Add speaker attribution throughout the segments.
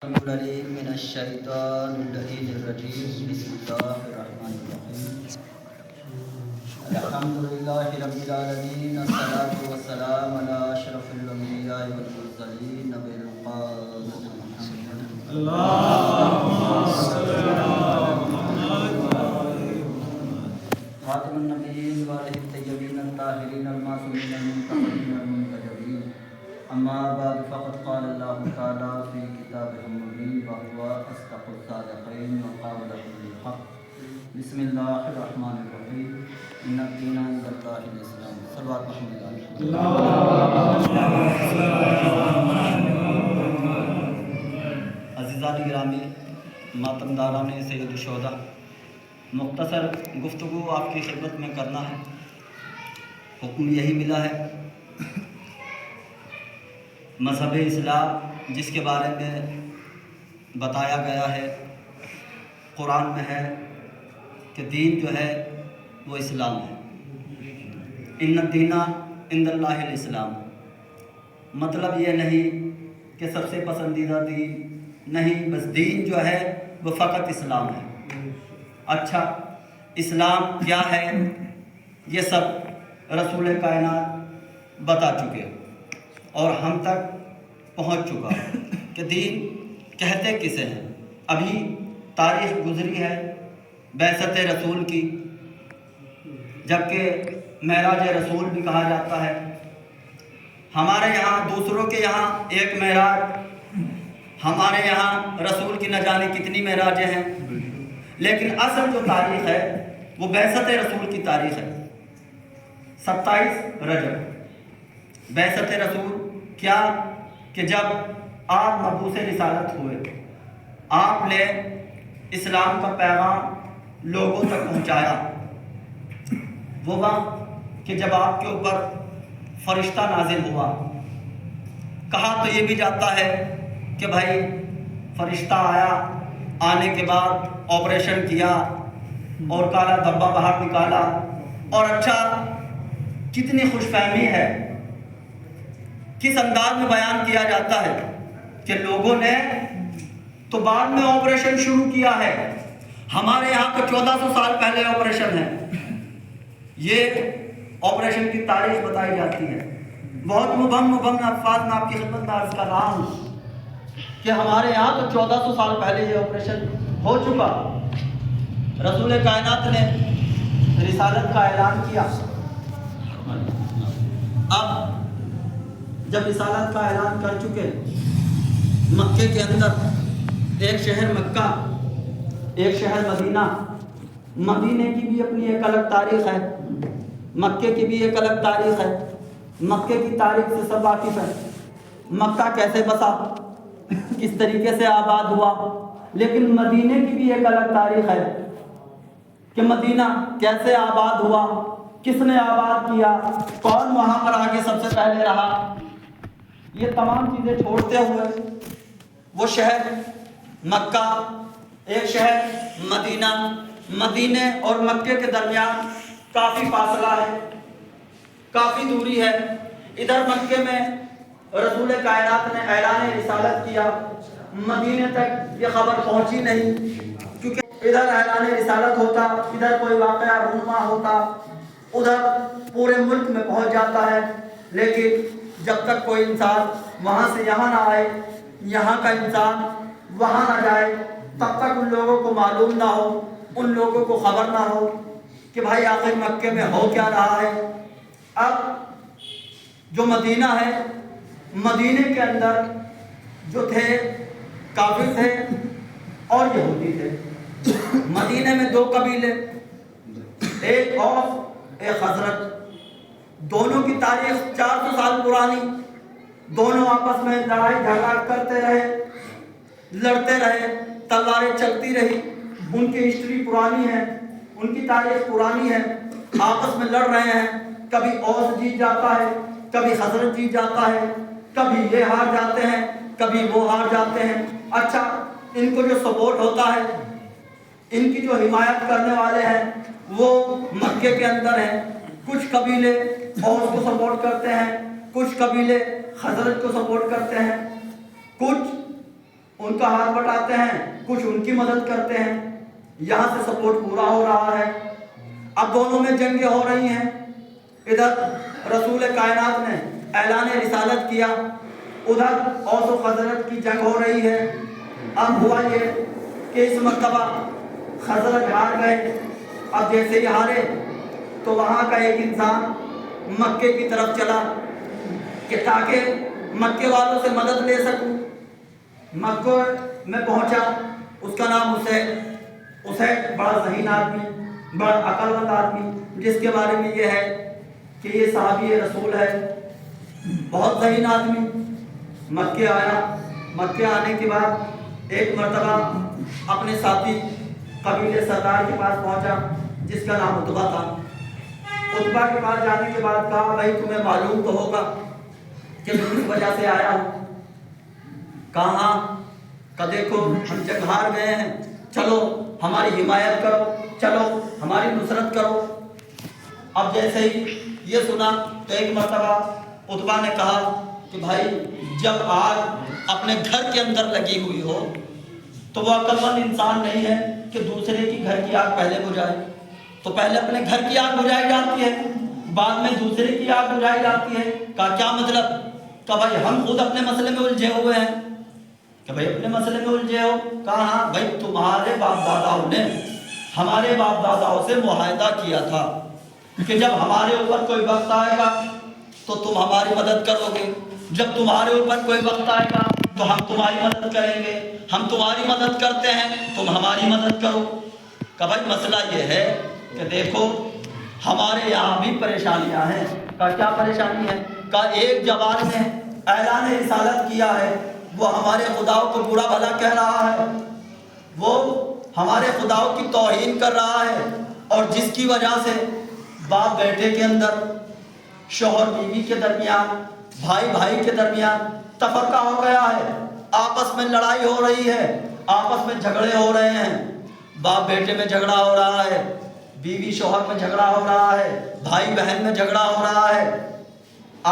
Speaker 1: من الشیطان اللعین الرجیم بسم اللہ الرحمن الرحیم الحمدللہ رب العالمین الصلاة والسلام علی اشرف الانبیاء والمرسلین نبی القادم محمد اللہم صلی خاتم النبیین والہ الطیبین الطاہرین المعصومین المنتخبین المنتجبین اما بعد فقد قال اللہ تعالی فی کتابہ المبین وهو اصدق الصادقین وقولہ الحق بسم اللہ الرحمن الرحیم ان الدین عند اللہ الاسلام صلوات محمد علیہ عزیزان گرامی، ماتم داران سید الشہداء، مختصر گفتگو آپ کی خدمت میں کرنا ہے۔ حکم یہی ملا ہے، مذہب اسلام جس کے بارے میں بتایا گیا ہے قرآن میں ہے کہ دین جو ہے وہ اسلام ہے۔ ان الدین عند اللہ الاسلام، مطلب یہ نہیں کہ سب سے پسندیدہ دین نہیں، بس دین جو ہے وہ فقط اسلام ہے۔ اچھا، اسلام کیا ہے یہ سب رسول کائنات بتا چکے اور ہم تک پہنچ چکا کہ دین کہتے کسے ہیں۔ ابھی تاریخ گزری ہے بعثت رسول کی، جبکہ معراج رسول بھی کہا جاتا ہے۔ ہمارے یہاں دوسروں کے یہاں ایک معراج، ہمارے یہاں رسول کی نہ جانے کتنی معراجیں ہیں، لیکن اصل جو تاریخ ہے وہ بعثت رسول کی تاریخ ہے۔ 27 رجب بعثت رسول کیا کہ جب آپ مبعوث رسالت ہوئے، آپ نے اسلام کا پیغام لوگوں تک پہنچایا۔ وہ وقت کہ جب آپ کے اوپر فرشتہ نازل ہوا، کہا تو یہ بھی جاتا ہے کہ بھائی فرشتہ آیا، آنے کے بعد آپریشن کیا اور کالا دھبا باہر نکالا، اور اچھا کتنی خوش فہمی ہے، کس انداز میں بیان کیا جاتا ہے کہ لوگوں نے تو بعد میں آپریشن شروع کیا ہے، ہمارے یہاں تو 1400 سال پہلے آپریشن ہے۔ یہ آپریشن کی تاریخ بتائی جاتی ہے۔ بہت مبہم الفاظ میں آپ کی خدمت میں عرض کر رہا ہوں کہ ہمارے یہاں تو 1400 سال پہلے یہ آپریشن ہو چکا۔ رسول کائنات نے رسالت کا اعلان کیا۔ اب جب رسالت کا اعلان کر چکے، مکے کے اندر ایک شہر مکہ، ایک شہر مدینہ، مدینے کی بھی اپنی ایک الگ تاریخ ہے، مکے کی بھی ایک الگ تاریخ ہے۔ مکے کی تاریخ سے سب واقف ہے، مکہ کیسے بسا، کس طریقے سے آباد ہوا، لیکن مدینے کی بھی ایک الگ تاریخ ہے کہ مدینہ کیسے آباد ہوا، کس نے آباد کیا، کون وہاں پر آگے سب سے پہلے رہا۔ یہ تمام چیزیں چھوڑتے ہوئے وہ شہر مکہ، ایک شہر مدینہ، مدینے اور مکے کے درمیان کافی فاصلہ ہے، کافی دوری ہے۔ ادھر مکے میں رسول کائنات نے اعلان رسالت کیا، مدینے تک یہ خبر پہنچی نہیں، کیونکہ ادھر اعلان رسالت ہوتا، ادھر کوئی واقعہ رونما ہوتا، ادھر پورے ملک میں پہنچ جاتا ہے، لیکن جب تک کوئی انسان وہاں سے یہاں نہ آئے، یہاں کا انسان وہاں نہ جائے، تب تک ان لوگوں کو معلوم نہ ہو، ان لوگوں کو خبر نہ ہو کہ بھائی آخر مکے میں ہو کیا رہا ہے۔ اب جو مدینہ ہے، مدینے کے اندر جو تھے کافر تھے اور یہودی تھے۔ مدینے میں دو قبیلے، ایک اوس ایک خزرج، دونوں کی تاریخ 400 سال پرانی، دونوں آپس میں لڑائی جھگڑا کرتے رہے، لڑتے رہے، تلواریں چلتی رہی، ان کی ہسٹری پرانی ہے، ان کی تاریخ پرانی ہے، آپس میں لڑ رہے ہیں، کبھی اوس جیت جاتا ہے، کبھی خزرج جیت جاتا ہے، کبھی یہ ہار جاتے ہیں، کبھی وہ ہار جاتے ہیں۔ اچھا، ان کو جو سپورٹ ہوتا ہے، ان کی جو حمایت کرنے والے ہیں وہ مکے کے اندر ہیں۔ کچھ قبیلے اوس کو سپورٹ کرتے ہیں، کچھ قبیلے خزرج کو سپورٹ کرتے ہیں، کچھ ان کا ہاتھ بٹاتے ہیں، کچھ ان کی مدد کرتے ہیں، یہاں سے سپورٹ پورا ہو رہا ہے۔ اب دونوں میں جنگیں ہو رہی ہیں، ادھر رسول کائنات نے اعلان رسالت کیا، ادھر اوس و خزرج کی جنگ ہو رہی ہے۔ اب ہوا یہ کہ اس مرتبہ خزرج ہار گئے۔ اب جیسے ہی ہارے تو وہاں کا ایک انسان مکے کی طرف چلا کہ تاکہ مکے والوں سے مدد لے سکوں۔ مکہ میں پہنچا، اس کا نام اسید بڑا ذہین آدمی، بڑا عقل مند آدمی، جس کے بارے میں یہ ہے کہ یہ صحابی رسول ہے، بہت ذہین آدمی۔ مکے آیا، مکے آنے کے بعد ایک مرتبہ اپنے ساتھی قبیلے سردار کے پاس پہنچا جس کا نام عتبہ تھا۔ عتبہ کے پاس جانے کے بعد کہا بھائی تمہیں معلوم تو ہوگا کہ میں کس وجہ سے آیا ہوں۔ کہاں کہ دیکھو ہم جنگ ہار گئے ہیں، چلو ہماری حمایت کرو، چلو ہماری نصرت کرو۔ اب جیسے ہی یہ سنا تو ایک مرتبہ عتبہ نے کہا کہ بھائی جب آگ اپنے گھر کے اندر لگی ہوئی ہو تو وہ عقل مند انسان نہیں ہے کہ دوسرے کی گھر کی آگ پہلے بجھائے، تو پہلے اپنے گھر کی آگ بجھائی جاتی ہے، بعد میں دوسرے کی آگ بجھائی جاتی ہے۔ کہا کیا مطلب؟ کہ بھائی ہم خود اپنے مسئلے میں الجھے ہوئے ہیں، کہ بھائی اپنے مسئلے میں الجھے ہو۔ کہا ہاں بھائی تمہارے باپ داداؤں نے ہمارے باپ داداؤں سے معاہدہ کیا تھا کہ جب ہمارے اوپر کوئی وقت آئے گا تو تم ہماری مدد کرو گے، جب تمہارے اوپر کوئی وقت آئے گا تو ہم تمہاری مدد کریں گے، ہم تمہاری مدد کرتے ہیں تم ہماری مدد کرو۔ کہ بھائی مسئلہ یہ ہے کہ دیکھو ہمارے یہاں بھی پریشانیاں ہیں۔ کہ کیا پریشانی ہے؟ کہ ایک جوان نے اعلان رسالت کیا ہے، وہ ہمارے خداؤں کو برا بھلا کہہ رہا ہے، وہ ہمارے خداؤں کی توہین کر رہا ہے، اور جس کی وجہ سے باپ بیٹے کے اندر، شوہر بیوی کے درمیان، بھائی بھائی کے درمیان تفرقہ ہو گیا ہے، آپس میں لڑائی ہو رہی ہے، آپس میں جھگڑے ہو رہے ہیں، باپ بیٹے میں جھگڑا ہو رہا ہے، بیوی شوہر میں جھگڑا ہو رہا ہے، بھائی بہن میں جھگڑا ہو رہا ہے،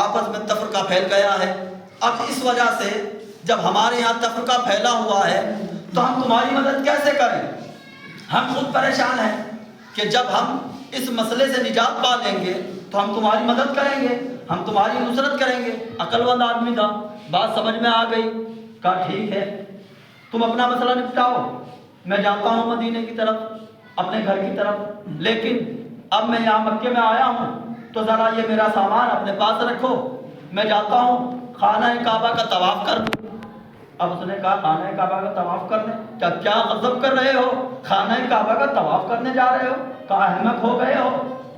Speaker 1: آپس میں تفرقہ پھیل گیا ہے۔ اب اس وجہ سے جب ہمارے یہاں تفرقہ پھیلا ہوا ہے تو ہم تمہاری مدد کیسے کریں؟ ہم خود پریشان ہیں کہ جب ہم اس مسئلے سے نجات پا لیں گے تو ہم تمہاری مدد کریں گے، ہم تمہاری نصرت کریں گے۔ عقل مند آدمی تھا، بات سمجھ میں آ گئی۔ کہا ٹھیک ہے تم اپنا مسئلہ نپٹاؤ، میں جاتا ہوں مدینے کی طرف، اپنے گھر کی طرف، لیکن اب میں یہاں مکے میں آیا ہوں تو ذرا یہ میرا سامان اپنے پاس رکھو، میں جاتا ہوں خانہ کعبہ کا طواف کر دوں۔ اب اس نے کہا خانہ کعبہ کا طواف کرنے؟ کیا غضب کر رہے ہو؟ خانہ کعبہ کا طواف کرنے جا رہے ہو؟ کہا احمق ہو گئے ہو،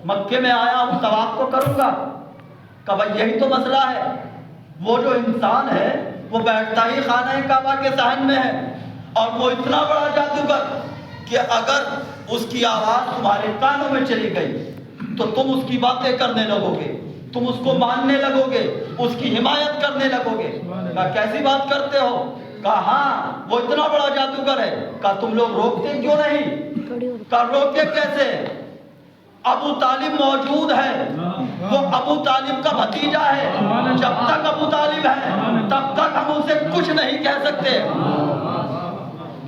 Speaker 1: مکے میں آیا ہوں طواف تو کروں گا۔ کہا بھائی یہی تو مسئلہ ہے، وہ جو انسان ہے وہ بیٹھتا ہی خانہ کعبہ کے صحن میں ہے، اور وہ اتنا بڑا جادوگر کہ اگر اس کی آواز تمہارے کانوں میں چلی گئی تو تم اس کی باتیں کرنے لگو گے، تم اس کو ماننے لگو گے، اس کی حمایت کرنے لگو گے۔ کہا کیسی بات کرتے ہو؟ کہا ہاں وہ اتنا بڑا جادوگر ہے۔ کہا تم لوگ روکتے کیوں نہیں؟ کہا روکتے کیسے؟ ابو طالب موجود ہے، وہ ابو طالب کا بھتیجا ہے، جب تک ابو طالب ہے تب تک ہم اسے کچھ نہیں کہہ سکتے،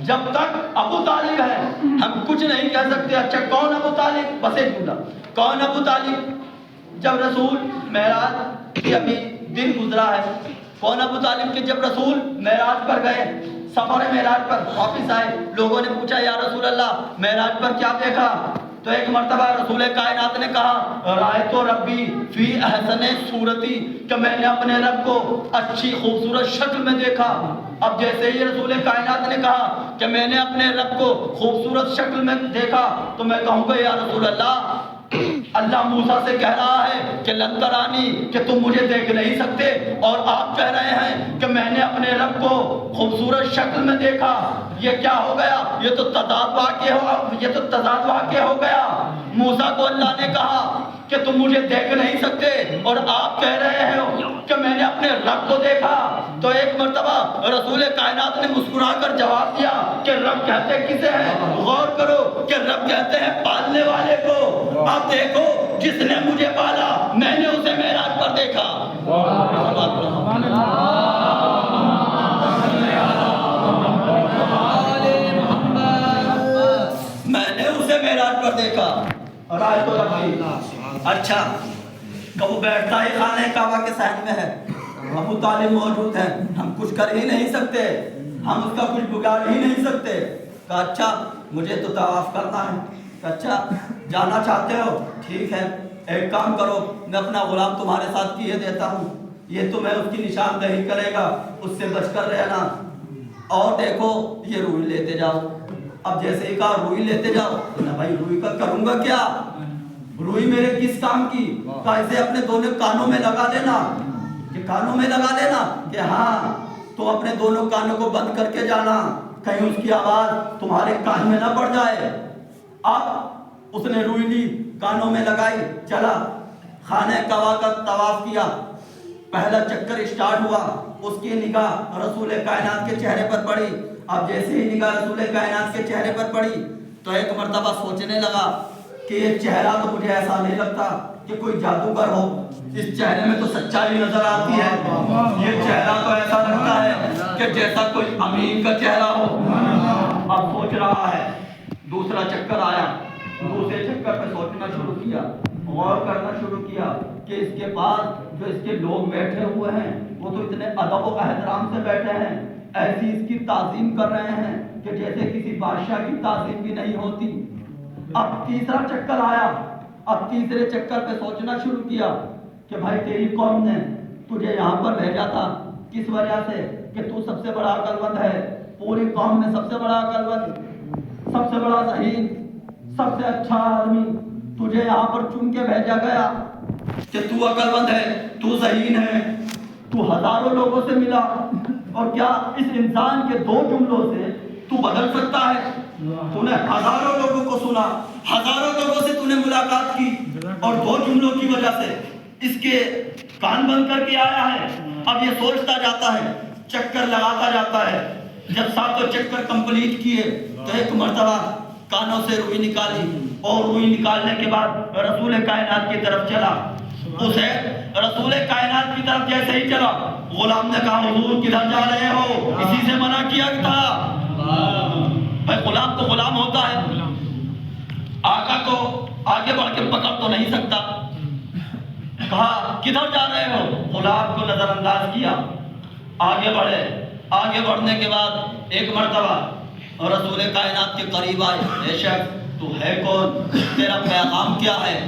Speaker 1: جب تک ابو طالب ہے ہم کچھ نہیں کہہ سکتے۔ اچھا کون ابو طالب؟ بس ایک جملہ، کون ابو طالب؟ جب رسول معراج کی ابھی دن گزرا ہے، کون ابو طالب کے جب رسول معراج پر گئے، سفر معراج پر واپس آئے، لوگوں نے پوچھا یا رسول اللہ معراج پر کیا دیکھا؟ تو ایک مرتبہ رسول کائنات نے کہا رأیت ربی فی احسن صورتی، کہ میں نے اپنے رب کو اچھی خوبصورت شکل میں دیکھا۔ اب جیسے ہی رسول کائنات نے کہا کہ میں نے اپنے رب کو خوبصورت شکل میں دیکھا تو میں کہوں گا یا رسول اللہ اللہ موسیٰ سے کہہ رہا ہے کہ لن ترانی، کہ تم مجھے دیکھ نہیں سکتے، اور آپ کہہ رہے ہیں کہ میں نے اپنے رب کو خوبصورت شکل میں دیکھا۔ یہ کیا ہو گیا؟ یہ تو تضاد واقع ہو گیا۔ موسیٰ کو اللہ نے کہا کہ تم مجھے دیکھ نہیں سکتے اور آپ کہہ رہے ہو کہ میں نے اپنے رب کو دیکھا۔ تو ایک مرتبہ رسول کائنات نے مسکرا کر جواب دیا کہ رب کہتے کسے ہیں؟ غور کرو کہ رب کہتے ہیں پالنے والے کو۔ اب دیکھو جس نے مجھے پالا میں نے اسے معراج پر دیکھا۔ دیکھا رائے تو رکھی. اچھا کبھی بیٹھتا ہی خانہ کعبہ کے صحن میں ہے, ابو طالب موجود ہیں, ہم کچھ کر ہی نہیں سکتے, ہم اس کا کچھ بگاڑ ہی نہیں سکتے. کہا اچھا مجھے تو طواف کرنا ہے. اچھا جانا چاہتے ہو, ٹھیک ہے, ایک کام کرو, میں اپنا غلام تمہارے ساتھ کیے دیتا ہوں, یہ تمہیں اس کی نشاندہی کرے گا, اس سے بچ کر رہنا, اور دیکھو یہ روئی لیتے جاؤ. اب جیسے ہی کہا روئی لیتے جاؤ, تو نہ بھائی روئی کا کروں گا کیا, روئی میرے کس کام کی. کہا اسے اپنے دونوں کانوں میں لگا لینا, کہ کانوں میں لگا لینا, کہ ہاں تو اپنے دونوں کانوں کو بند کر کے جانا, کہیں اس کی آواز تمہارے کان میں نہ پڑ جائے. اب اس نے روئی لی, کانوں میں لگائی, چلا خانہ کعبہ کا طواف کیا. پہلا چکر اسٹارٹ ہوا, اس کی نگاہ رسول کائنات کے چہرے پر پڑی. اب جیسے ہی نگاہ رسول کائنات کے چہرے پر پڑی تو ایک مرتبہ سوچنے لگا کہ یہ چہرہ تو مجھے ایسا نہیں لگتا کہ کوئی جادوگر ہو, اس چہرے میں تو سچائی نظر آتی ہے, یہ چہرہ تو ایسا لگتا ہے کہ جیسا کوئی امین کا چہرہ ہو. اب سوچ رہا ہے, دوسرا چکر آیا, دوسرے چکر پہ سوچنا شروع کیا, غور کرنا شروع کیا کہ اس کے پاس جو اس کے لوگ بیٹھے ہوئے ہیں وہ تو اتنے ادب و احترام سے بیٹھے ہیں, ایسی اس کی تعظیم کر رہے ہیں کہ جیسے کسی بادشاہ کی تعظیم بھی نہیں ہوتی. اب تیسرا چکر آیا, اب تیسرے چکر پہ سوچنا شروع کیا کہ بھائی تیری قوم نے تجھے یہاں پر بھیجا تھا کس وجہ سے, کہ تو سب سے بڑا عقل مند ہے, پوری قوم میں سب سے بڑا عقل مند, سب سے بڑا ذہین, سب سے اچھا آدمی, تجھے یہاں پر چن کے بھیجا گیا کہ تو عقل مند ہے, تو ذہین ہے, تو ہزاروں لوگوں سے ملا, اور کیا اس انسان کے دو جملوں سے تو بدل سکتا ہے. تو نے ہزاروں لوگوں کو سنا, ہزاروں لوگوں سے تو نے ملاقات کی, اور دو جملوں کی وجہ سے اس کے کان بند کر کے آیا ہے. اب یہ سوچتا جاتا ہے, چکر لگاتا جاتا ہے. جب ساتوں چکر کمپلیٹ کیے تو ایک مرتبہ کانوں سے روئی نکالی, اور روئی نکالنے کے بعد رسول کائنات کی طرف چلا. اسے رسول کائنات کی طرف جیسے ہی چلا, غلام نے کہا حضور کدھر جا رہے ہو, اسی سے منع کیا تھا. بھائی غلام تو غلام ہوتا ہے, آقا کو آگے بڑھ کے پکڑ تو نہیں سکتا. کہا کدھر جا رہے ہو, غلام کو نظر انداز کیا, آگے بڑھے. آگے بڑھنے کے بعد ایک مرتبہ رسول کائنات کے قریب آئے, اے شخص تو ہے کون, تیرا پیغام کیا ہے,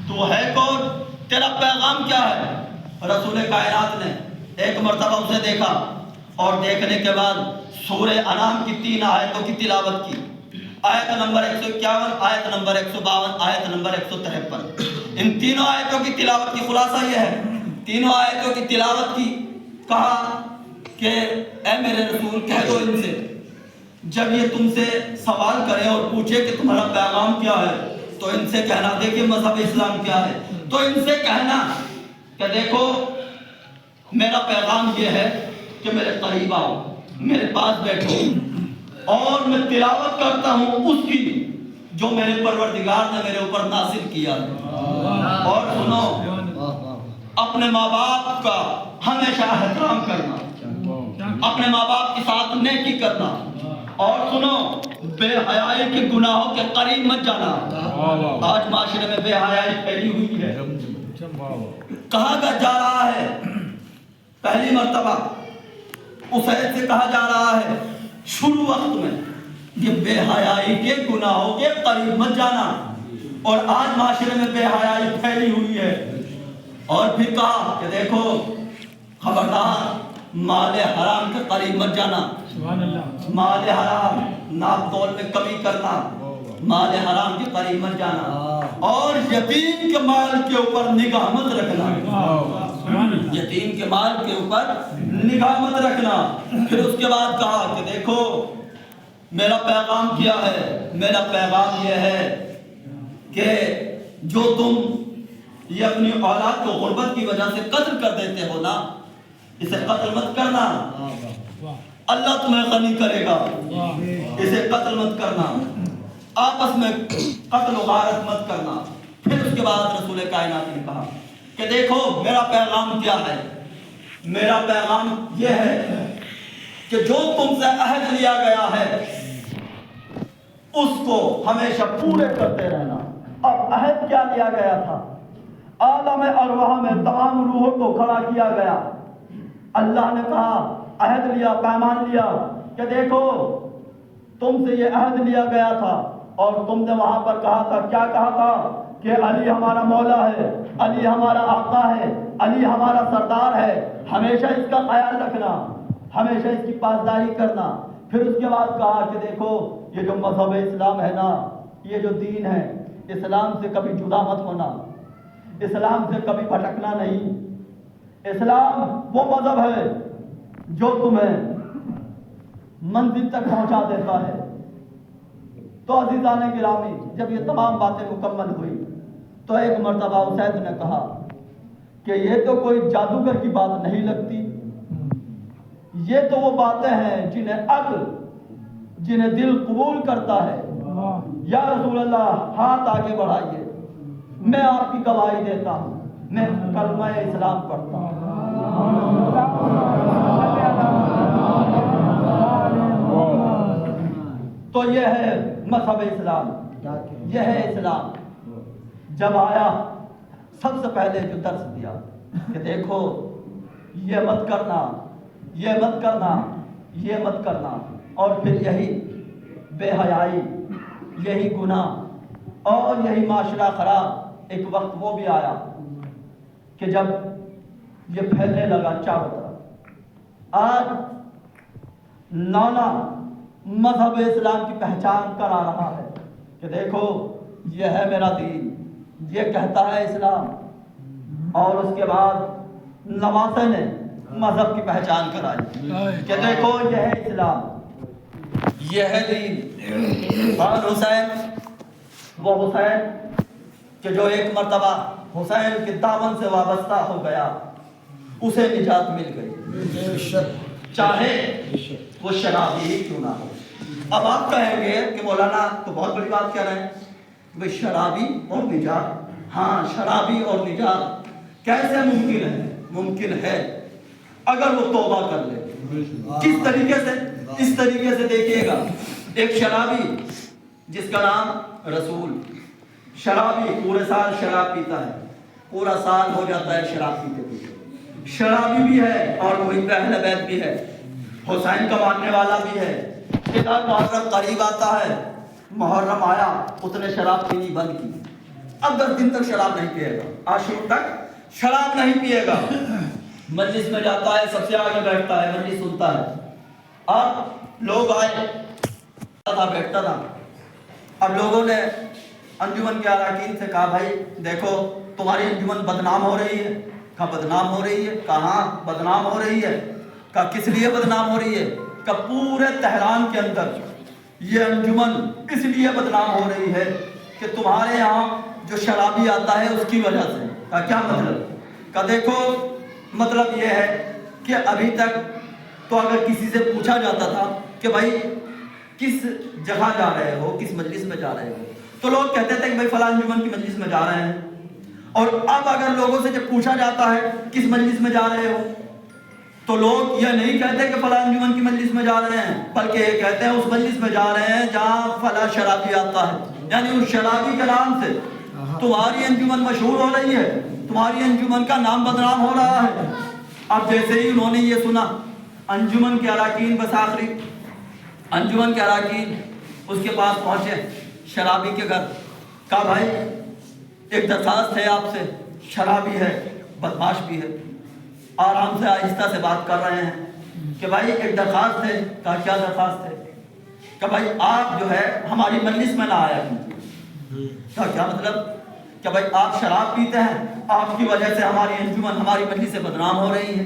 Speaker 1: تو ہے کون, تیرا پیغام کیا ہے. رسول کائنات نے ایک مرتبہ اسے دیکھا, اور دیکھنے کے بعد سورہ انعام کی 3 آیتوں کی تلاوت کی. آیت نمبر 151, آیت نمبر 152, آیت نمبر 153. ان تینوں آیتوں کی تلاوت کی خلاصہ یہ ہے, تینوں آیتوں کی تلاوت کی. کہا کہ اے میرے رسول کہہ دو ان سے, جب یہ تم سے سوال کرے اور پوچھے کہ تمہارا پیغام کیا ہے, تو ان سے کہنا, دیکھیں مذہب اسلام کیا ہے, تو ان سے کہنا کہ دیکھو میرا پیغام یہ ہے کہ میرے قریب آؤ, میرے پاس بیٹھو, اور میں تلاوت کرتا ہوں اس کی جو میرے پروردگار نے میرے اوپر نازل کیا ہے. اور سنو, اپنے ماں باپ کا ہمیشہ احترام کرنا, اپنے ماں باپ کے ساتھ نیکی کرنا, اور سنو بے حیائی کے گناہوں کے قریب مت جانا. آج معاشرے میں بے حیائی پھیلی ہوئی ہے. کہا جا رہا ہے, پہلی مرتبہ اسید سے کہا جا رہا ہے شروع وقت میں یہ بے حیائی کے گناہوں کے قریب مت جانا, اور آج معاشرے میں بے حیائی پھیلی ہوئی ہے. اور پھر کہا کہ دیکھو خبردار مال حرام کے قریب مت جانا, مال حرام ناپ تول میں کمی کرنا, مال حرام کے قریب مت جانا, اور یتیم کے مال کے اوپر نگاہ مت رکھنا, یتیم کے مال کے اوپر نگاہ مت رکھنا. پھر اس کے بعد کہا کہ دیکھو میرا پیغام کیا ہے, میرا پیغام یہ ہے کہ جو تم یہ اپنی اولاد کو غربت کی وجہ سے قتل کر دیتے ہو نا, اسے قتل مت کرنا, اللہ تمہیں غنی کرے گا, اسے قتل مت کرنا, آپس میں قتل و غارت مت کرنا. پھر اس کے بعد رسول کائنات نے کہا کہ دیکھو میرا پیغام کیا ہے, میرا پیغام یہ ہے کہ جو تم سے عہد لیا گیا ہے اس کو ہمیشہ پورے کرتے رہنا۔ اب عہد کیا لیا گیا تھا؟ عالم ارواح میں تمام روحوں کو کھڑا کیا گیا۔ اللہ نے کہا، عہد لیا، پیمان لیا کہ دیکھو تم سے یہ عہد لیا گیا تھا اور تم نے وہاں پر کہا تھا، کیا کہا تھا کہ علی ہمارا مولا ہے، علی ہمارا آقا ہے، علی ہمارا سردار ہے، ہمیشہ اس کا خیال رکھنا، ہمیشہ اس کی پاسداری کرنا۔ پھر اس کے بعد کہا کہ دیکھو یہ جو مذہب اسلام ہے نا، یہ جو دین ہے، اسلام سے کبھی جدا مت ہونا، اسلام سے کبھی بھٹکنا نہیں۔ اسلام وہ مذہب ہے جو تمہیں منزل تک پہنچا دیتا ہے۔ تو عزیزان گرامی، جب یہ تمام باتیں مکمل ہوئی تو ایک مرتبہ اسید نے کہا کہ یہ تو کوئی جادوگر کی بات نہیں لگتی، یہ تو وہ باتیں ہیں جنہیں عقل، جنہیں دل قبول کرتا ہے۔ یا رسول اللہ، ہاتھ آگے بڑھائیے، میں آپ کی گواہی دیتا ہوں، میں کلمہ اسلام پڑھتا ہوں۔ تو یہ ہے مذہب اسلام، یہ ہے اسلام۔ جب آیا سب سے پہلے جو درس دیا کہ دیکھو یہ مت کرنا، یہ مت کرنا، یہ مت کرنا، اور پھر یہی بے حیائی، یہی گناہ اور یہی معاشرہ خراب۔ ایک وقت وہ بھی آیا کہ جب یہ پھیلنے لگا چاروں طرف۔ آج نانا مذہب اسلام کی پہچان کرا رہا ہے کہ دیکھو یہ ہے میرا دین، یہ کہتا ہے اسلام۔ اور اس کے بعد نواسے نے مذہب کی پہچان کرائی کہ دیکھو یہ ہے اسلام، یہ ہے دین۔ اور حسین، وہ حسین کہ جو ایک مرتبہ حسین کے دامن سے وابستہ ہو گیا، اسے نجات مل گئی، چاہے وہ شرابی ہی کیوں نہ ہو۔ اب آپ کہیں گے کہ مولانا تو بہت بڑی بات کہہ رہے ہیں، بھئی شرابی اور نجات؟ ہاں، شرابی اور نجات کیسے ممکن ہے؟ ممکن ہے اگر وہ توبہ کر لے۔ کس طریقے سے؟ اس طریقے سے دیکھیے گا، ایک شرابی جس کا نام رسول، شرابی پورے سال شراب پیتا ہے، پورا سال ہو جاتا ہے شراب پیتے پیتے، شرابی بھی ہے اور وہی اہل بیت بھی ہے، حسین کا ماننے والا بھی ہے۔ ادھر محرم قریب آتا ہے، محرم آیا، اس نے شراب پینی بند کی، اب 10 دن تک شراب نہیں پیے گا، عاشور تک شراب نہیں پیے گا۔ مجلس میں جاتا ہے، سب سے آگے بیٹھتا ہے، مجلس سنتا ہے۔ اب لوگ آئے، بیٹھتا تھا، اب لوگوں نے انجمن کے اراکین سے کہا بھائی دیکھو تمہاری انجمن بدنام ہو رہی ہے۔ کہا بدنام ہو رہی ہے؟ کہا ہاں بدنام ہو رہی ہے۔ کہا کس لیے بدنام ہو رہی ہے؟ کہ پورے تہران کے اندر یہ انجمن اس لیے بدنام ہو رہی ہے کہ تمہارے یہاں جو شرابی آتا ہے اس کی وجہ سے۔ کہا کیا مطلب؟ کہا دیکھو مطلب یہ ہے کہ ابھی تک تو اگر کسی سے پوچھا جاتا تھا کہ بھائی کس جگہ جا رہے ہو، کس مجلس میں جا رہے ہو، تو لوگ کہتے تھے کہ بھائی فلاں انجمن کی مجلس میں جا رہے ہیں۔ اور اب اگر لوگوں سے جب پوچھا جاتا ہے کس مجلس میں جا رہے ہو، تو لوگ یہ نہیں کہتے کہ فلاں انجمن کی مجلس میں جا رہے ہیں، بلکہ یہ کہتے ہیں اس مجلس میں جا رہے ہیں جہاں فلاں شرابی آتا ہے۔ یعنی اس شرابی کے نام سے تمہاری انجمن مشہور ہو رہی ہے، تمہاری انجمن کا نام بدنام ہو رہا ہے۔ اب جیسے ہی انہوں نے یہ سنا، انجمن کے اراکین بس آخری انجمن کے اراکین اس کے پاس پہنچے شرابی کے گھر۔ کہا بھائی ایک درخواست ہے آپ سے، شرابی ہے، بدماش بھی ہے، آرام سے آہستہ سے بات کر رہے ہیں کہ بھائی ایک درخواست ہے۔ کہا کیا درخواست ہے؟ کہ بھائی آپ جو ہے ہماری مجلس میں نہ آیا کیجیے۔ کہا کیا مطلب؟ کہ بھائی آپ شراب پیتے ہیں، آپ کی وجہ سے ہماری انجمن ہماری مجلس سے بدنام ہو رہی ہے۔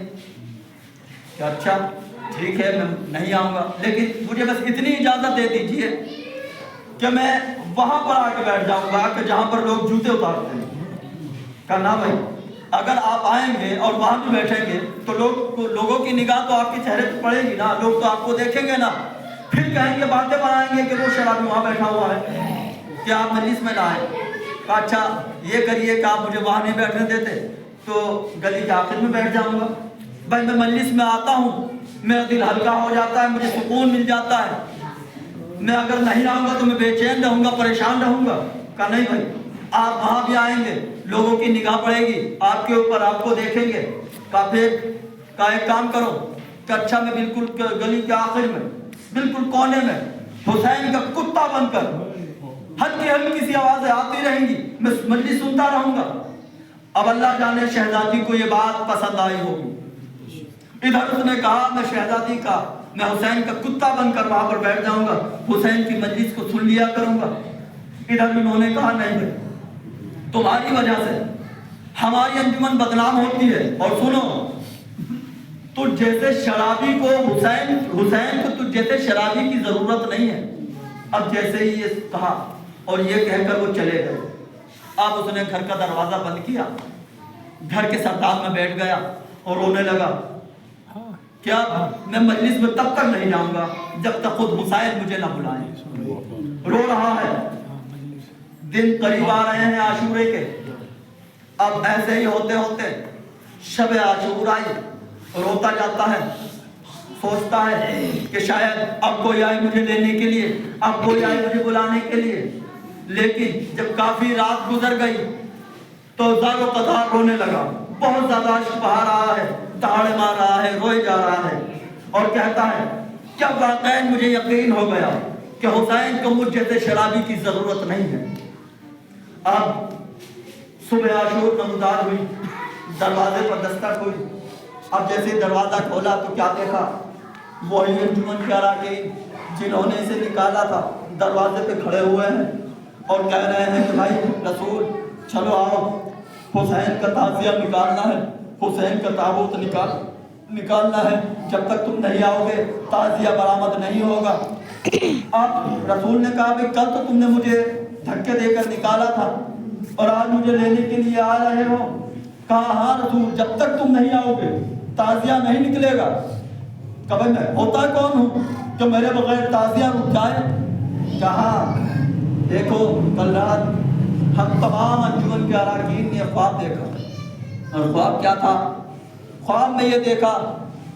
Speaker 1: کہ اچھا ٹھیک ہے میں نہیں آؤں گا، لیکن مجھے بس اتنی اجازت دے دیجیے کہ میں وہاں پر آ کے بیٹھ جاؤں گا کہ جہاں پر لوگ جوتے اتارتے ہیں۔ کہا نہ بھائی، اگر آپ آئیں گے اور وہاں بھی بیٹھیں گے تو لوگوں کی نگاہ تو آپ کے چہرے پہ پڑے گی نا، لوگ تو آپ کو دیکھیں گے نا، پھر کہیں گے باتیں بنائیں گے کہ وہ شرابی وہاں بیٹھا ہوا ہے کہ آپ مجلس میں نہ آئیں۔ کہا اچھا یہ کریے کہ آپ مجھے وہاں نہیں بیٹھنے دیتے تو گلی کے آخر میں بیٹھ جاؤں گا۔ بھائی میں مجلس میں آتا ہوں، میرا دل ہلکا ہو جاتا ہے، مجھے سکون مل جاتا ہے۔ میں اگر نہیں آؤں گا تو میں بے چین رہوں گا، پریشان رہوں گا. کہا نہیں بھائی، آپ وہاں بھی آئیں گے، لوگوں کی نگاہ پڑے گی آپ کے اوپر، آپ کو دیکھیں گے. کہا پھر، کہا ایک کام کرو کہ اچھا میں بالکل گلی کے آخر میں، بالکل کونے میں حسین کا کتا بن کر ہلکی ہلکی سی آوازیں آتی رہیں گی، میں مجلس سنتا رہوں گا. اب اللہ جانے شہزادی کو یہ بات پسند آئی ہوگی. ادھر اس نے کہا میں شہزادی کا، میں حسین کا کتا بن کر وہاں پر بیٹھ جاؤں گا، حسین کی مجلس کو سن لیا کروں گا. ادھر انہوں نے کہا نہیں بھائی، تمہاری وجہ سے ہماری انجمن بدنام ہوتی ہے. اور سنو، تو جیسے شرابی کو حسین کو تو جیسے شرابی کی ضرورت نہیں ہے. اب جیسے ہی یہ کہا اور یہ کہہ کر وہ چلے گئے. اب اس نے گھر کا دروازہ بند کیا، گھر کے سرداب میں بیٹھ گیا اور رونے لگا. کیا میں مجلس میں تب تک نہیں جاؤں گا جب تک خود حسین مجھے نہ بلائیں. رو رہا ہے. دن قریب آ رہے ہیں عاشورے کے. اب ایسے ہی ہوتے ہوتے شب عاشور آئی. روتا جاتا ہے، سوچتا ہے کہ شاید اب کوئی آئے مجھے لینے کے لیے، اب کوئی آئے مجھے بلانے کے لیے. لیکن جب کافی رات گزر گئی تو زار و قطار رونے لگا. بہت زیادہ اشک بہا رہا ہے، دہاڑے مار رہا ہے، روئے جا رہا ہے اور کہتا ہے کیا واقعی مجھے یقین ہو گیا کہ حسین کو مجھ جیسے شرابی کی ضرورت نہیں ہے. اب صبح عاشور نمودار ہوئی، دروازے پر دستک ہوئی. اب جیسے دروازہ کھولا تو کیا دیکھا؟ وہی انجمن کے اراکین جنہوں نے اسے نکالا تھا دروازے پہ کھڑے ہوئے ہیں اور کہہ رہے ہیں کہ بھائی رسول چلو آؤ، حسین کا تعزیہ نکالنا ہے، حسین کا تابوت نکالنا ہے. جب تک تم نہیں آؤ گے تعزیہ برآمد نہیں ہوگا. اب رسول نے کہا کہ کل تو تم نے مجھے دھکے دے کر نکالا تھا اور آج مجھے لینے کے لیے آ رہے ہو. کہا ہاں رسول، جب تک تم نہیں آؤ گے تعزیہ نہیں نکلے گا. کبھی میں ہوتا کون ہوں کہ میرے بغیر تعزیہ رک جائے. کہا دیکھو کل رات ہم تمام انجمن کے اراکین نے خواب دیکھا. اور خواب کیا تھا؟ خواب میں یہ دیکھا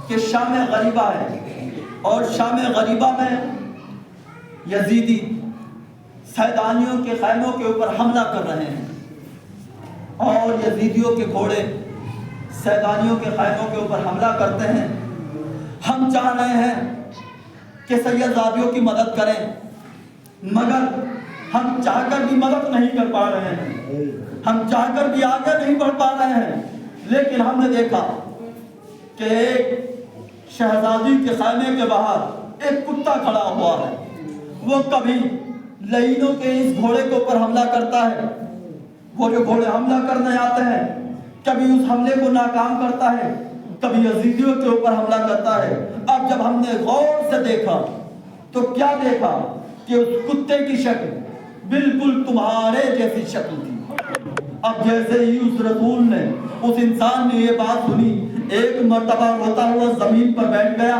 Speaker 1: کہ شام غریبہ ہے اور شام غریبہ میں یزیدی سیدانیوں کے خیموں کے اوپر حملہ کر رہے ہیں اور یزیدیوں کے گھوڑے سیدانیوں کے خیموں کے اوپر حملہ کرتے ہیں. ہم چاہ رہے ہیں کہ سید زادیوں کی مدد کریں، مگر ہم چاہ کر بھی مدد نہیں کر پا رہے ہیں، ہم چاہ کر بھی آگے نہیں بڑھ پا رہے ہیں. لیکن ہم نے دیکھا کہ ایک شہزادی کے خیمے کے باہر ایک کتا کھڑا ہوا ہے. وہ کبھی لعینوں کے اس گھوڑے کے اوپر حملہ کرتا ہے، وہ جو گھوڑے حملہ کرنے آتے ہیں کبھی اس حملے کو ناکام کرتا ہے، کبھی یزیدیوں کے اوپر حملہ کرتا ہے. اب جب ہم نے غور سے دیکھا تو کیا دیکھا کہ اس کتے کی شکل بالکل تمہارے جیسی شکل تھی. اب جیسے ہی اس رسول نے، اس انسان نے یہ بات سنی، ایک مرتبہ روتا ہوا زمین پر بیٹھ گیا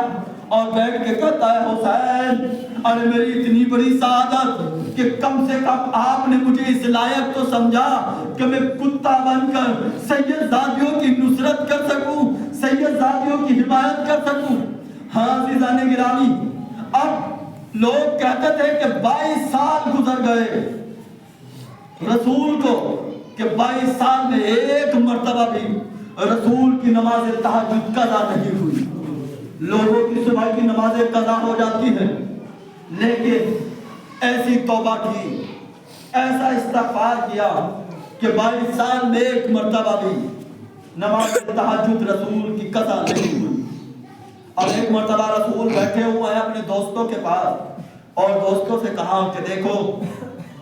Speaker 1: اور بیٹھ کے کہتا ہے حسین، ارے میری اتنی بڑی سعادت کہ کم سے کم آپ نے مجھے اس لائق تو سمجھا کہ میں کتا بن کر سید زادیوں کی نصرت کر سکوں، سید زادیوں کی حمایت کر سکوں. ہاں عزیزان گرامی، اب لوگ کہتے تھے کہ 22 سال گزر گئے رسول کو، کہ 22 سال میں ایک مرتبہ بھی رسول کی نماز تہجد قضا نہیں ہوئی. لوگوں کی صبح کی نمازیں قضا ہو جاتی ہیں، لیکن ایسی توبہ کی، ایسا استغفار کیا کہ 22 سال میں ایک مرتبہ بھی نماز تہجد رسول کی قضا نہیں ہوئی. اور ایک مرتبہ رسول بیٹھے ہوئے ہیں اپنے دوستوں کے پاس اور دوستوں سے کہا کہ دیکھو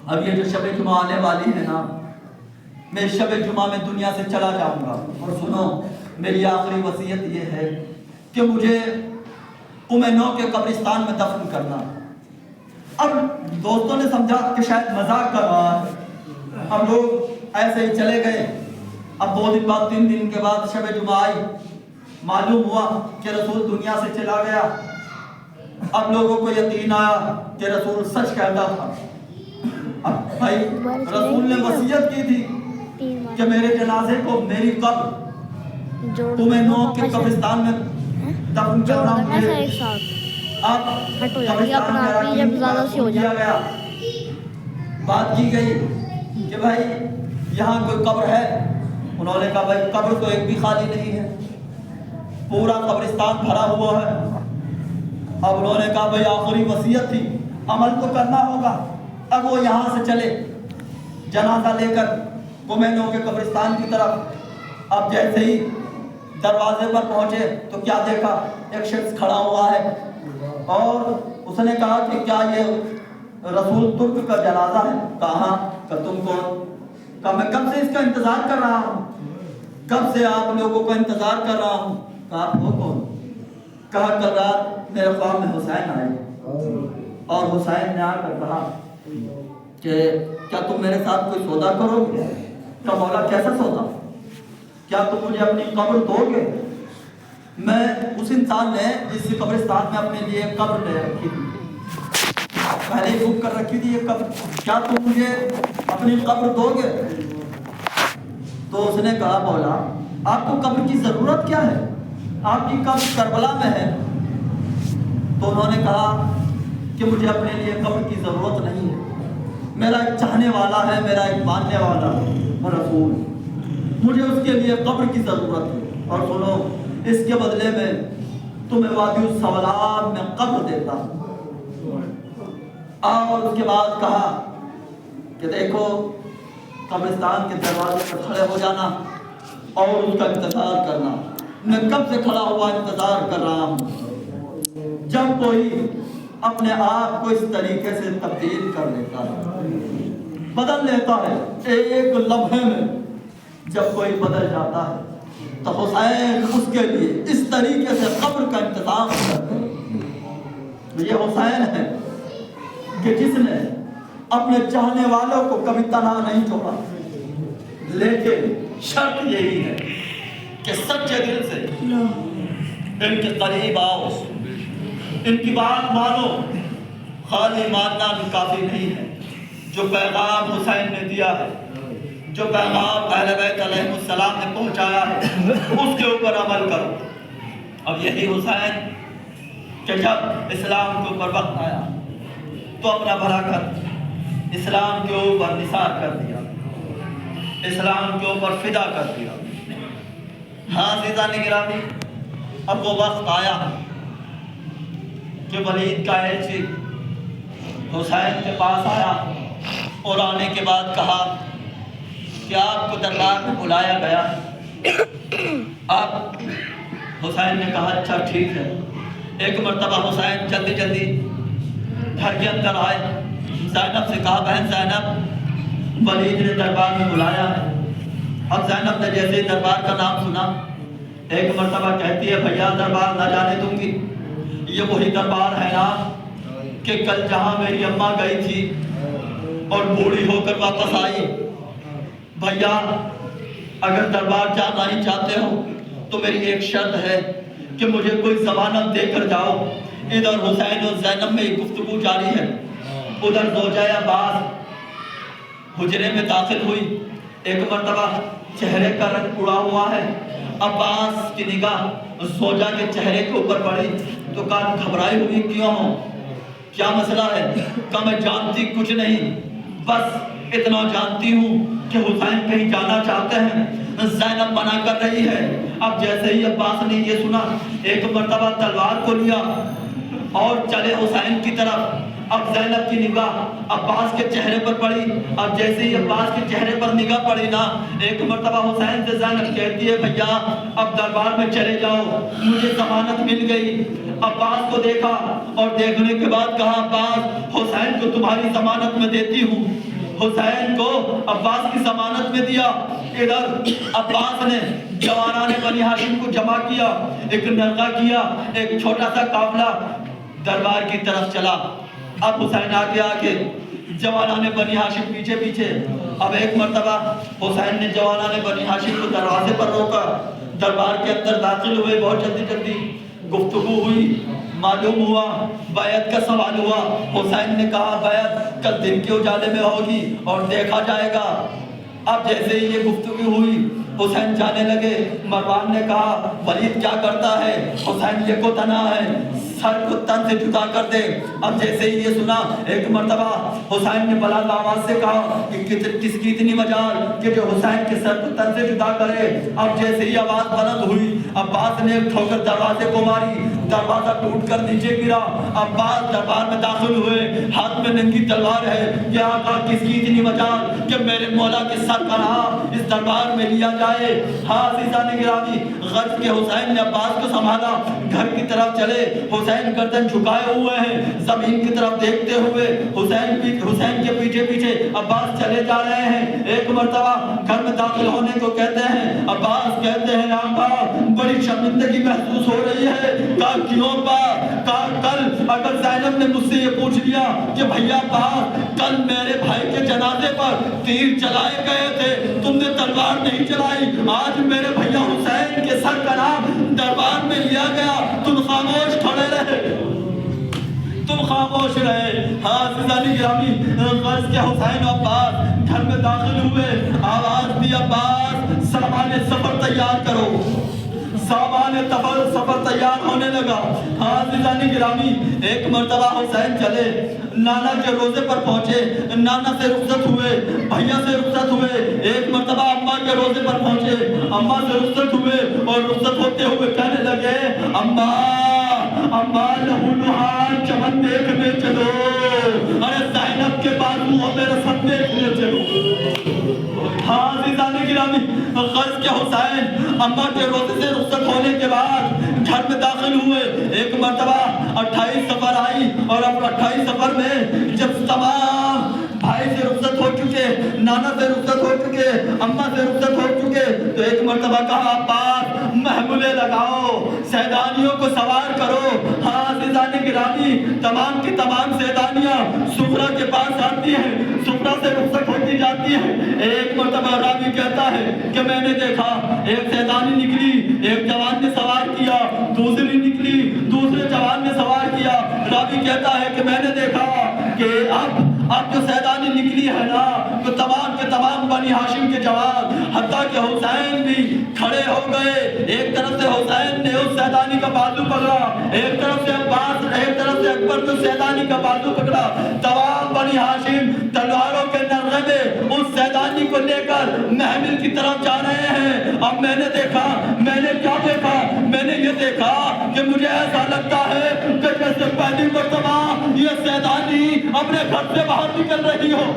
Speaker 1: اب یہ جو شب جمعہ آنے والی ہے نا، میں شب جمعہ میں دنیا سے چلا جاؤں گا، اور سنو میری آخری وصیت یہ ہے کہ مجھے قم نو کے قبرستان میں دفن کرنا. اب دوستوں نے سمجھا کہ شاید مذاق کر رہا ہے. اب لوگ ایسے ہی چلے گئے. اب 2 دن بعد 3 دن کے بعد شب جمعہ آئی، معلوم ہوا کہ رسول دنیا سے چلا گیا. اب لوگوں کو یقین آیا کہ رسول سچ کہتا تھا. اب بھائی رسول نے وصیت کی تھی کہ میرے جنازے کو میری قبر قم نو کے قبرستان میں دفن کرنا. اب
Speaker 2: ہٹ ہو جائے گی اپنا آپ ہی جب زیادہ سے ہو جائے.
Speaker 1: گیا، بات کی گئی کہ بھائی یہاں کوئی قبر ہے؟ انہوں نے کہا بھائی قبر تو ایک بھی خالی نہیں ہے، پورا قبرستان بھرا ہوا ہے. اب انہوں نے کہا بھائی آخری وصیت تھی، عمل تو کرنا ہوگا. اب وہ یہاں سے چلے جنازہ لے کر کومینوں کے قبرستان کی طرف. اب جیسے ہی دروازے پر پہنچے تو کیا دیکھا؟ ایک شخص کھڑا ہوا ہے اور اس نے کہا کہ کیا یہ رسول ترک کا جنازہ ہے؟ کہا کہ تم کون؟ کہا میں کب سے اس کا انتظار کر رہا ہوں، کب سے آپ لوگوں کا انتظار کر رہا ہوں. کہا آپ وہ کون؟ کہا کل رات میرے خواب میں حسین آئے اور حسین نے آ کر کہا کہ کیا تم میرے ساتھ کوئی سودا کرو گے؟ کہا مولا کیسا سودا؟ کیا تم مجھے اپنی قبر دو گے؟ میں اس انسان نے جس قبرستان میں اپنے لیے قبر لے رکھی تھی، پہلے ہی بک کر رکھی تھی یہ قبر، کیا تم مجھے اپنی قبر دو گے؟ تو اس نے کہا مولا آپ کو قبر کی ضرورت کیا ہے؟ آپ کی قبر کربلا میں ہے. تو انہوں نے کہا کہ مجھے اپنے لیے قبر کی ضرورت نہیں ہے، میرا ایک چاہنے والا ہے، میرا ایک ماننے والا رسول، مجھے اس کے لیے قبر کی ضرورت ہے. اور سنو اس کے بدلے میں تمہیں وادی السوالات میں قبر دیتا ہوں. اور اس کے بعد کہا کہ دیکھو قبرستان کے دروازے پر کھڑے ہو جانا اور اس کا انتظار کرنا. میں کب سے کھڑا ہوا انتظار کر رہا ہوں. جب کوئی اپنے آپ کو اس طریقے سے تبدیل کر لیتا ہے، بدل لیتا ہے ایک لمحے میں، جب کوئی بدل جاتا ہے تو حسین اس کے لیے اس طریقے سے قبر کا انتظام کرتے ہیں. یہ حسین ہے کہ جس نے اپنے چاہنے والوں کو کبھی تنہا نہیں چھوڑا، لیکن شرط یہی ہے کہ سچے دل سے ان کے قریب آؤ، ان کی بات مانو. خالی ماننا کافی نہیں ہے. جو پیغام حسین نے دیا ہے، جو پیغام اہل بیت علیہ السلام نے پہنچایا ہے، اس کے اوپر عمل کرو. اب یہی حسین کہ جب اسلام کے اوپر وقت آیا تو اپنا بھلا کر اسلام کے اوپر نثار کر دیا، اسلام کے اوپر فدا کر دیا. ہاں عزیزان گرامی، اب وہ وقت آیا کہ ولید کا ایلچی حسین کے پاس آیا اور آنے کے بعد کہا کہ آپ کو دربار میں بلایا گیا. اب حسین نے کہا اچھا ٹھیک ہے. ایک مرتبہ حسین جلدی جلدی گھر کے اندر آئے. زینب سے کہا بہن زینب ولید نے دربار میں بلایا ہے. اب زینب نے جیسے دربار کا نام سنا، ایک مرتبہ کہتی ہے بھیا دربار نہ جانے دوں گی. یہ وہی دربار ہے نا کہ کل جہاں میری اماں گئی تھی اور بوڑھی ہو کر واپس آئی. بھیا اگر دربار جانا ہی چاہتے ہو تو میری ایک شرط ہے کہ مجھے کوئی ضمانت دے کر جاؤ. ادھر حسین اور زینب میں گفتگو جاری ہے، ادھر زوجہ عباس حجرے میں داخل ہوئی. ایک مرتبہ چہرے کا رنگ اڑا ہوا ہے. عباس کی نگاہ زوجہ کے چہرے کے اوپر پڑی تو کہا گھبرائی ہوئی کیوں ہو، کیا مسئلہ ہے؟ کہ میں جانتی کچھ نہیں، بس اتنا جانتی ہوں کہ حسین کہیں جانا چاہتے ہیں، زینب منع کر رہی ہے. اب جیسے ہی عباس نے یہ سنا، ایک مرتبہ تلوار کو لیا اور چلے حسین کی طرف. اب زینب کی نگاہ عباس کے چہرے پر پڑی. اب جیسے ہی عباس کے چہرے پر نگاہ پڑی نا، ایک مرتبہ حسین سے زینب کہتی ہے بھیا اب دربار میں چلے جاؤ، مجھے ضمانت مل گئی. عباس کو دیکھا اور دیکھنے کے بعد کہا عباس حسین کو تمہاری ضمانت میں دیتی ہوں. حسین کو عباس کی ضمانت میں دیا. ادھر عباس نے جوانان بنی ہاشم کو جمع کیا، ایک نرغہ کیا، ایک چھوٹا سا قافلہ دربار کی طرف چلا. اب حسین آگے آگے، جوانان بنی ہاشم پیچھے پیچھے. اب ایک مرتبہ حسین نے جوانان بنی ہاشم کو دروازے پر روکا، دربار کے اندر داخل ہوئے. بہت جلدی جلدی گفتگو ہوئی، معلوم ہوا، بیعت کا سوال ہوا. حسین نے کہا بیعت کل دن کے اجالے میں ہوگی اور دیکھا جائے گا. اب جیسے ہی یہ گفتگو ہوئی حسین جانے لگے. مروان نے کہا ولید کیا کرتا ہے، حسین یہ کو تنہا ہے. سر کو تن سے جدا کر دے۔ اب جیسے ہی یہ سنا، ایک مرتبہ حسین نے بلند آواز سے کہا کہ کس کی اتنی مجال کہ جو حسین کے سر کو تن سے جدا کرے۔ اب جیسے ہی آواز بلند ہوئی، عباس نے ایک ٹھوکر دروازے کو ماری، دروازہ ٹوٹ کر نیچے گرا۔ عباس دربار میں داخل ہوئے، ہاتھ میں ننگی تلوار ہے کہ آقا کس کی اتنی مجال کہ میرے مولا کے سر کا نام اس دربار میں لیا جائے۔ ہاں عزیزان گرامی، غرض کے حسین نے عباس کو سنبھالا، گھر کی طرف چلے۔ حسین گردن جھکائے ہوئے ہیں، زمین کی طرف دیکھتے ہوئے حسین کے پیچھے پیچھے عباس چلے جا رہے ہیں۔ ایک مرتبہ گھر میں داخل ہونے کو کہتے ہیں، عباس کہتے ہیں آقا بڑی شرمندگی محسوس ہو رہی ہے۔ کہا کیوں باپ؟ کہا کل اگر زینب نے مجھ سے یہ پوچھ لیا کہ بھیا باپ کل میرے بھائی کے جنازے پر تیر چلائے گئے تھے، تم نے تلوار نہیں چلائی، آج میرے بھیا حسین کے سر کا نام دربار میں لیا گیا، تم خاموش کھڑے رہے، تم خاموش رہے۔ ہاں عزیزان گرامی، غرض کے حسین و عباس گھر میں داخل ہوئے، آواز دی عباس سامان سفر تیار کرو۔ سامان سفر تیار ہونے لگا۔ ہاں عزیزان گرامی، ایک مرتبہ حسین چلے، نانا کے روزے پر پہنچے، نانا سے رخصت ہوئے، بھیا سے رخصت ہوئے۔ ایک مرتبہ اماں کے روزے پر پہنچے، اماں سے رخصت ہوئے، اور رخصت ہوتے ہوئے کہنے لگے اماں لہو لہان چمن دیکھنے چلو، ارے زینب کے بازو ہو میرا سب دیکھنے چلو۔ ہاں عزیزان گرامی، غرض کے حسین اماں کے روزے سے رخصت ہونے کے بعد گھر میں داخل ہوئے۔ ایک مرتبہ 28 سفر آئی، اور اب 28 سفر میں جب تمام بھائی سے رخصت ہو چکے، نانا سے رخصت ہو چکے، اماں سے رخصت ہو چکے، تو ایک مرتبہ کہا عباس محمولے لگاؤ، سیدانیوں کو سوار کرو۔ ہاں عزیزان گرامی، تمام کی تمام سیدانیاں سغرا کے پاس آتی ہیں، سغرا سے رخصت ہوتی جاتی ہیں۔ ایک مرتبہ راوی کہتا ہے کہ میں نے دیکھا ایک سیدانی نکلی، ایک جوان نے سوار کیا، دوسری نکلی، دوسرے جوان نے سوار کیا۔ راوی کہتا ہے کہ میں نے دیکھا کہ اب جو سیدانی نکلی ہے نا، تو تمام کے تمام بنی ہاشم کے جوان، حتیٰ کہ حسین بھی کھڑے ہو گئے۔ ایک طرف سے حسین نے اس سیدانی کا بازو پکڑا، ایک طرف سے عباس، ایک طرف سے اکبر نے سیدانی کا بازو پکڑا۔ تمام بنی ہاشم تلواروں کے نغمے میں اس سیدانی کو لے کر محمل کی طرف جا رہے ہیں۔ اب میں نے دیکھا، میں نے کیا دیکھا؟ میں نے یہ دیکھا کہ مجھے ایسا لگتا ہے کہ جیسے پہلی مرتبہ یہ سیدانی اپنے گھر سے باہر نکل رہی ہو۔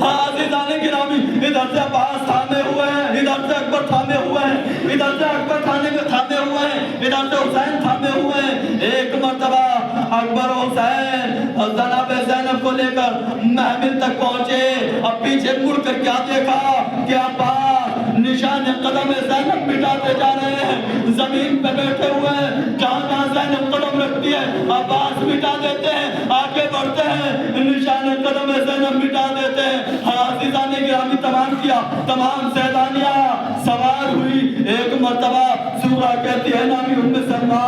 Speaker 1: ہاں عزیزان گرامی، ادھر سے عباس تھامے ہوئے ہیں، ادھر سے اکبر تھامے ہوئے ہیں، ادھر سے اکبر تھامے ہوئے ہیں، ادھر سے حسین تھامے ہوئے ہیں۔ ایک مرتبہ اکبر و حسین جناب زینب کو لے کر محمل تک پہنچے۔ اب پیچھے مڑ کر کیا دیکھا کہ عباس نشان قدم زینب مٹاتے جا رہے ہیں، زمین پہ بیٹھے ہوئے ہیں، جہاں جہاں زینب قدم رکھتی ہے عباس مٹا دیتے ہیں، آگے بڑھتے ہیں، نشان قدم زینب مٹا دیتے ہیں۔ ہاں عزیزان گرامی، تمام سیدانیاں سوار ہوئی۔ ایک مرتبہ سورہ کہتی ہے نامی ام سلمہ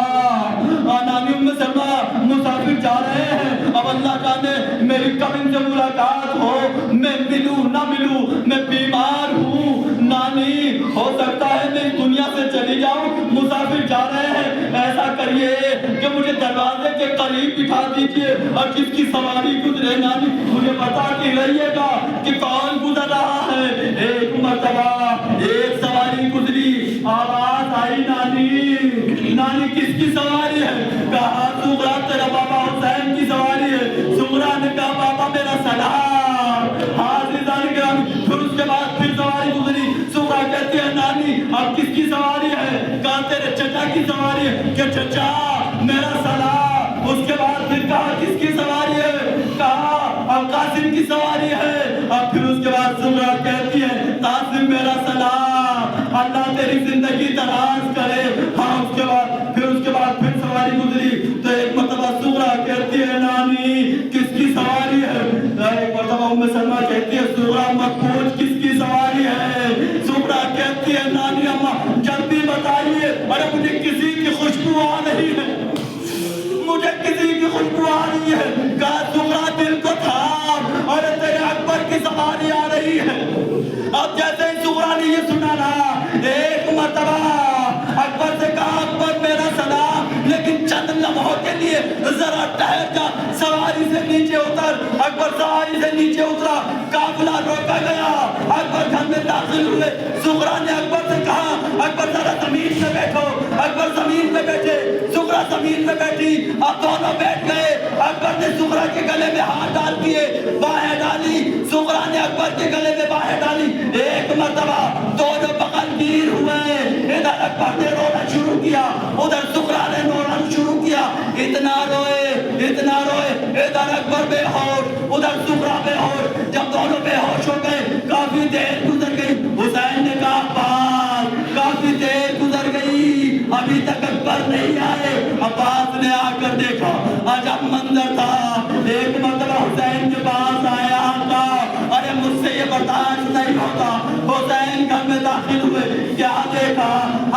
Speaker 1: مسافر جا رہے ہیں، اب اللہ جانے میری کب ان سے ملاقات ہو، میں ملوں نہ ملوں، میں بیمار ہوں نانی، ہو سکتا ہے میں دنیا سے چلی جاؤں، مسافر جا رہے ہیں، ایسا کریے کہ مجھے دروازے کے قریب بٹھا دیجئے، اور جس کی سواری گزرے نانی مجھے بتا کے رہیے گا کہ کون گزر رہا ہے۔ ایک مرتبہ ایک سواری گزری، آواز آئی نانی کس کی سواری ہے؟ کہا سغرا تیرا بابا حسین کی سواری ہے۔ سغرا نے کہا بابا میرا سلام۔ عزیزان گرامی، پھر اس کے بعد پھر سواری گزری، سغرا کہتی ہے نانی اب کس کی سواری ہے؟ کہا تیرے چچا کی سواری ہے، کہ چچا میرا سلام۔ اس کے بعد پھر کہا کس کی سواری ہے؟ کہا اب قاسم کی سواری ہے۔ اب پھر اس کے بعد سغرا کہتی ہے قاسم میرا سلام، اللہ تیری زندگی دراز کرے۔ ہاں اس کے بعد پھر سواری گزری، تو ایک مرتبہ سغرا کہتی ہے نانی کس کی سواری ہے؟ ایک مرتبہ ام سلمہ کہتی ہے سغرا مت پوچھ کس کی سواری ہے۔ سغرا کہتی ہے نانی اماں جلدی بتائیے، ارے مجھے کسی کی خوشبو آ رہی ہے، مجھے کسی کی خوشبو آ رہی ہے۔ کہا سغرا دل کو تھام، ارے تیرے اکبر کی سواری آ رہی ہے۔ اب جیسے ہی سغرا نے یہ سنا نا، ایک مرتبہ اکبر سے کہا اکبر میرا سلام، لیکن چند لمحوں لیے ذرا ٹھہر جا، سواری سے نیچے اتر۔ اکبر سواری سے نیچے اترا، قافلہ روکا گیا، اکبر گھر میں داخل ہوئے۔ زغرا نے اکبر سے کہا اکبر ذرا زمین پہ بیٹھو۔ اکبر زمین پہ بیٹھے، زغرا زمین پہ بیٹھی، اب دونوں بیٹھ گئے۔ اکبر نے زغرا کے گلے میں ہاتھ ڈال دیے، باہیں ڈالی، زغرا نے اکبر کے گلے میں باہیں ڈالی، ایک مرتبہ دونوں بغل گیر ہوئے۔ ادھر اکبر نے رونا شروع کیا، ادھر زغرا نے رونا شروع کیا، اتنا روئے اتنا روئے، ادھر اکبر بے ہوش، ادھر زغرا بے ہوش۔ جب دونوں بے ہوش ہو گئے، کافی دیر گزر گئی، حسین نے کہا عباس، کافی دیر گزر گئی، ابھی تک اکبر نہیں آئے۔ عباس نے آ کر دیکھا، عجب منظر تھا۔ ایک مرتبہ حسین کے پاس آیا، کہا ارے مجھ سے یہ برداشت نہیں ہوتا۔ حسین گھر میں داخل ہوئے، کیا دیکھا؟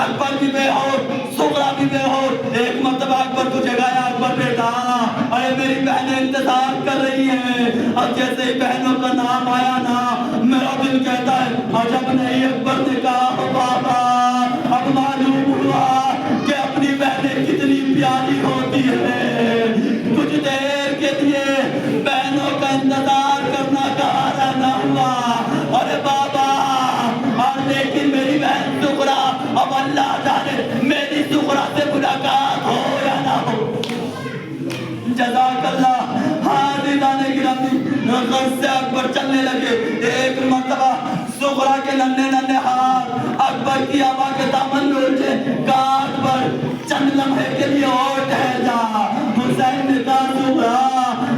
Speaker 1: اکبر بھی بے ہوش، زغرا بھی بے ہوش۔ ایک مرتبہ اکبر کو جگایا، اکبر بیٹا، ارے میری بہنیں انتظار کر رہی ہیں۔ اب جیسے ہی بہنوں کا نام آیا نا، میرا دل کہتا ہے عجب نہیں۔ اکبر نے کہا بابا، اب معلوم ہوا کہ اپنی بہنیں کتنی پیاری ہوتی ہیں۔ کچھ دیر کے لیے بہنوں کا انتظار کرنا گوارا نہ ہوا۔ ارے بابا، اور لیکن میری بہن زغرا، اب اللہ جانے میری زغرا سے ملاقات ہو یا نہ ہو۔ جزاک اللہ۔ حاضران گرامی، گھر سے اکبر چلنے لگے۔ ایک مرتبہ زغرا کے ننھے ننھے ہاتھ اکبر کی آبا کے دامن میں اٹھے، کہا اکبر چند لمحے کے لیے اور ٹھہر جا۔ حسین نے کہا زغرا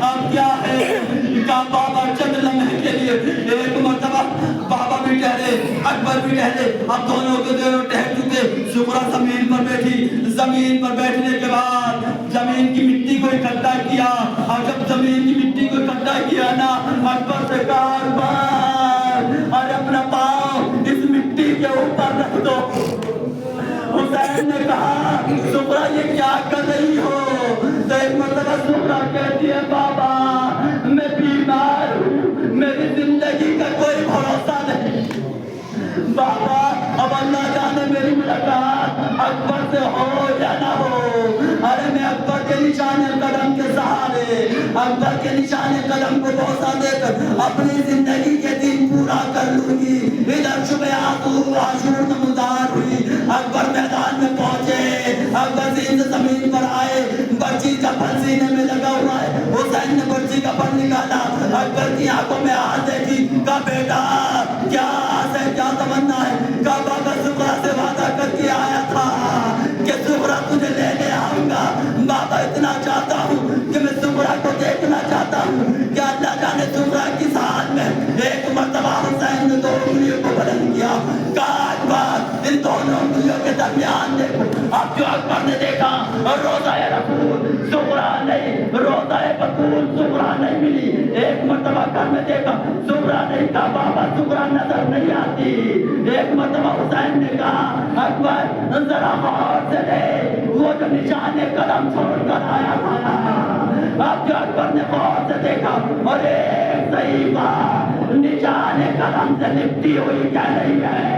Speaker 1: اب کیا ہے؟ کہا بابا چند لمحے کے لیے۔ ایک مرتبہ بابا بھی ٹھہرے، اکبر بھی ٹھہرے، اب دونوں کے دونوں ٹھہر چکے۔ زغرا زمین پر بیٹھی، زمین پر بیٹھنے کے بعد زمین کی مٹی کو اکٹھا کیا، اور جب زمین کی مٹی کو اکٹھا کیا نا، اکبر سے کہا اکبر، اور اپنا پاؤں اس مٹی کے اوپر رکھ دو۔ حسین نے کہا زغرا یہ کیا کر رہی ہو؟ تو ایک مرتبہ زغرا کہتی ہے بابا میں بیمار ہوں، میری زندگی کا کوئی بھروسہ نہیں بابا، اب اللہ جانے میری ملاقات اکبر سے ہو یا نہ ہو۔ ارے میں اکبر کے نشان قدم کے سہارے، اکبر کے نشان قدم کو بوسہ دے کر اپنی زندگی کے دن پورا کر لوں گی۔ ادھر شبہ عاشور نمودار ہوئی، اکبر میدان میں پہنچے، اکبر زین زمین پر آئے، بچی کا پھل سینے میں لگا ہوا ہے۔ حسین نے بچی کا پھل نکالا، اکبر کی آنکھوں میں آنکھ دیکھی، کہا بیٹا کیا آس ہے، کیا تمنا ہے؟ کہا بابا زغرا سے وعدہ کر کے آیا تھا کہ زغرا تجھے لینے آؤں گا۔ بابا اتنا چاہتا ہوں کہ میں زغرا کو دیکھنا چاہتا ہوں کہ اللہ جانے زغرا کس حال میں۔ ایک مرتبہ حسین نے دو انگلیوں کو بلند کیا، کہا اکبر ان دونوں انگلیوں کے درمیان دیکھو۔ اب جو اکبر نے دیکھا روضہ رسول زغرا نہیں، روضہ بطول زغرا نہیں ملی۔ ایک مرتبہ گھر میں دیکھا زغرا نہیں، کہا بابا زغرا نظر نہیں آتی۔ ایک مرتبہ حسین نے کہا اکبر ذرا غور سے دے، وہ جو نشان قدم چھوڑ کر آیا تھا۔ اب جو اکبر نے غور سے دیکھا اور ایک صحیفہ نشان قدم سے لپٹی ہوئی کہہ رہی ہے